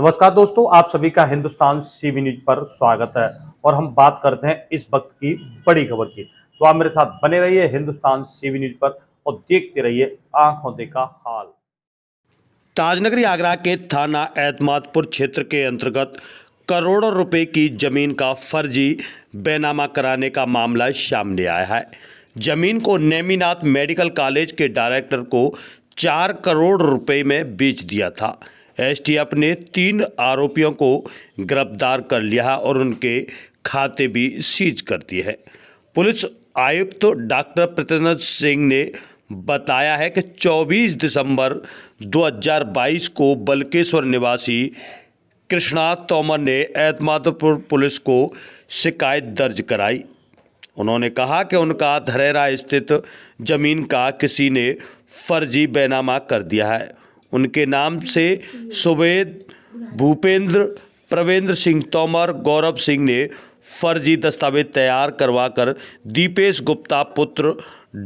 नमस्कार दोस्तों, आप सभी का हिंदुस्तान सीवी न्यूज पर स्वागत है और हम बात करते हैं इस वक्त की बड़ी खबर की। तो आप मेरे साथ बने रहिए हिंदुस्तान सीवी न्यूज पर और देखते रहिए आंखों देखा हाल। ताजनगरी आगरा के थाना एतमादपुर क्षेत्र के अंतर्गत करोड़ों रुपए की जमीन का फर्जी बेनामा कराने का मामला सामने आया है। जमीन को नेमिनाथ मेडिकल कॉलेज के डायरेक्टर को 4 करोड़ रुपए में बेच दिया था। एसटीएफ ने 3 आरोपियों को गिरफ्तार कर लिया और उनके खाते भी सीज कर दिए हैं। पुलिस आयुक्त डॉक्टर प्रत्येंद्र सिंह ने बताया है कि 24 दिसंबर 2022 को बलकेश्वर निवासी कृष्णा तोमर ने एतमादपुर पुलिस को शिकायत दर्ज कराई। उन्होंने कहा कि उनका धरेरा स्थित जमीन का किसी ने फर्जी बेनामा कर दिया है। उनके नाम से सुवेद भूपेंद्र प्रवेंद्र सिंह तोमर गौरव सिंह ने फर्जी दस्तावेज तैयार करवाकर दीपेश गुप्ता पुत्र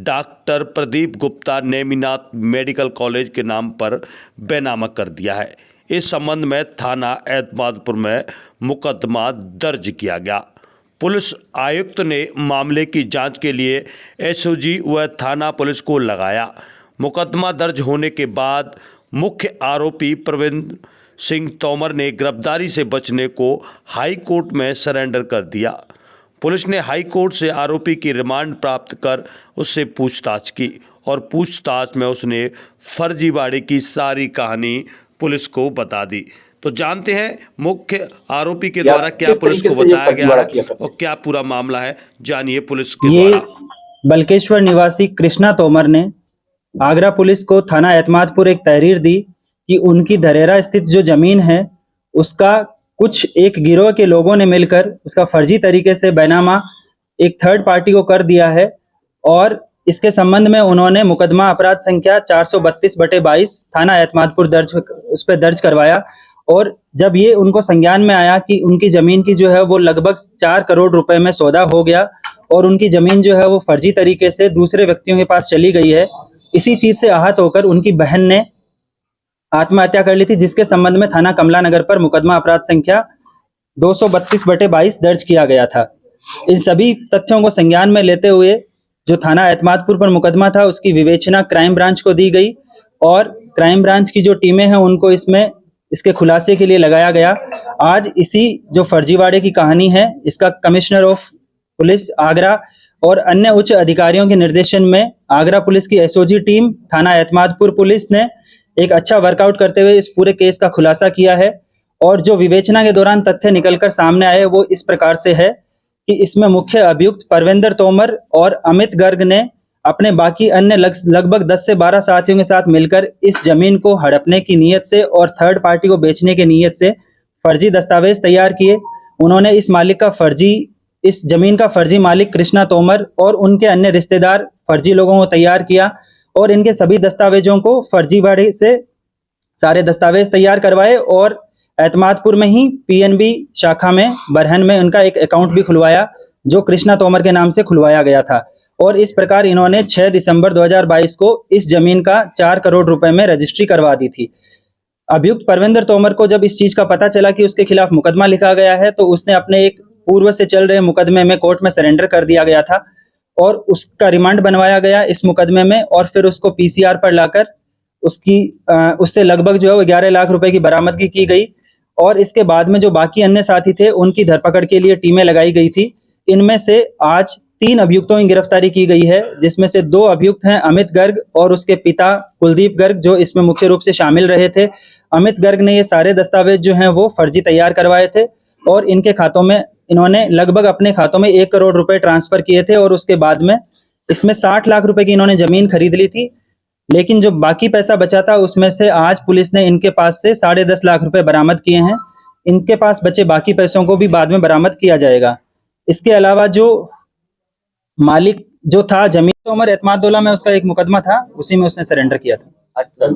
doctor Pradeep Gupta Neminath medical college के नाम पर बेनामा कर दिया है। इस संबंध में थाना एतमादपुर में मुकदमा दर्ज किया गया। पुलिस आयुक्त ने मामले की जांच के लिए एसओजी व थाना पुलिस को लगाया। मुकदमा दर्ज होने के बाद मुख्य आरोपी प्रवीण सिंह तोमर ने गिरफ्तारी से बचने को हाई कोर्ट में सरेंडर कर दिया। पुलिस ने हाई कोर्ट से आरोपी की रिमांड प्राप्त कर उससे पूछताछ की और पूछताछ में उसने फर्जीवाड़े की सारी कहानी पुलिस को बता दी। तो जानते हैं मुख्य आरोपी के द्वारा क्या पुलिस को बताया गया है और क्या पूरा मामला है, जानिए पुलिस के द्वारा। बलकेश्वर निवासी कृष्णा तोमर ने आगरा पुलिस को थाना एतमादपुर एक तहरीर दी कि उनकी धरेरा स्थित जो जमीन है उसका कुछ एक गिरोह के लोगों ने मिलकर उसका फर्जी तरीके से बैनामा एक थर्ड पार्टी को कर दिया है और इसके संबंध में उन्होंने मुकदमा अपराध संख्या 432/22 थाना एतमादपुर उस पर दर्ज करवाया। और जब ये उनको संज्ञान में आया कि उनकी जमीन की जो है वो लगभग 4 करोड़ रुपए में सौदा हो गया और उनकी जमीन जो है वो फर्जी तरीके से दूसरे व्यक्तियों के पास चली गई है, इसी चीज से आहत होकर उनकी बहन ने आत्महत्या कर ली थी, जिसके संबंध में थाना कमला नगर पर मुकदमा अपराध संख्या 232/22 दर्ज किया गया था। इन सभी तथ्यों को संज्ञान में लेते हुए जो थाना एतमादपुर पर मुकदमा था उसकी विवेचना क्राइम ब्रांच को दी गई और क्राइम ब्रांच की जो टीमें हैं उनको इसके खुलासे के लिए लगाया गया। आज इसी जो फर्जीवाड़े की कहानी है इसका कमिश्नर ऑफ पुलिस आगरा और अन्य उच्च अधिकारियों के निर्देशन में आगरा पुलिस की एसओजी टीम थाना एतमादपुर पुलिस ने एक अच्छा वर्कआउट करते हुए इस पूरे केस का खुलासा किया है। और जो विवेचना के दौरान तथ्य निकलकर सामने आए वो इस प्रकार से है कि इसमें मुख्य अभियुक्त परवेंद्र तोमर और अमित गर्ग ने अपने बाकी अन्य लगभग 10 से 12 साथियों के साथ मिलकर इस जमीन को हड़पने की नीयत से और थर्ड पार्टी को बेचने की नीयत से फर्जी दस्तावेज तैयार किए। उन्होंने इस जमीन का फर्जी मालिक कृष्णा तोमर और उनके अन्य रिश्तेदार फर्जी लोगों को तैयार किया और इनके सभी दस्तावेजों को फर्जीवाड़े से सारे दस्तावेज तैयार करवाए और एतमादपुर में ही पीएनबी शाखा में बरहन में उनका एक अकाउंट भी खुलवाया जो कृष्णा तोमर के नाम से खुलवाया गया था। और इस प्रकार इन्होंने 6 दिसंबर 2022 को इस जमीन का 4 करोड़ रुपए में रजिस्ट्री करवा दी थी। अभियुक्त परवेंद्र तोमर को जब इस चीज का पता चला कि उसके खिलाफ मुकदमा लिखा गया है तो उसने अपने एक पूर्व से चल रहे मुकदमे में कोर्ट में सरेंडर कर दिया गया था और उसका रिमांड बनवाया गया इस मुकदमे में और फिर उसको पीसीआर पर लाकर उससे लगभग जो है वो 11 लाख रुपए की बरामदगी की गई। और इसके बाद में जो बाकी अन्य साथी थे उनकी धरपकड़ के लिए टीमें लगाई गई थी। इनमें से आज 3 अभियुक्तों की गिरफ्तारी की गई है, जिसमें से 2 अभियुक्त हैं अमित गर्ग और उसके पिता कुलदीप गर्ग जो इसमें मुख्य रूप से शामिल रहे थे। अमित गर्ग ने ये सारे दस्तावेज जो हैं वो फर्जी तैयार करवाए थे और इनके खातों में इन्होंने लगभग अपने खातों में 1 करोड़ रुपए ट्रांसफर किए थे और उसके बाद में इसमें 60 लाख रुपए की इन्होंने जमीन खरीद ली थी। लेकिन जो बाकी पैसा बचा था उसमें से आज पुलिस ने इनके पास से 10.5 लाख रुपए बरामद किए हैं। इनके पास बचे बाकी पैसों को भी बाद में बरामद किया जाएगा। इसके अलावा जो मालिक जो था जमीन तोमर एतमादुल्ला में उसका एक मुकदमा था, उसी में उसने सरेंडर किया था। अच्छा।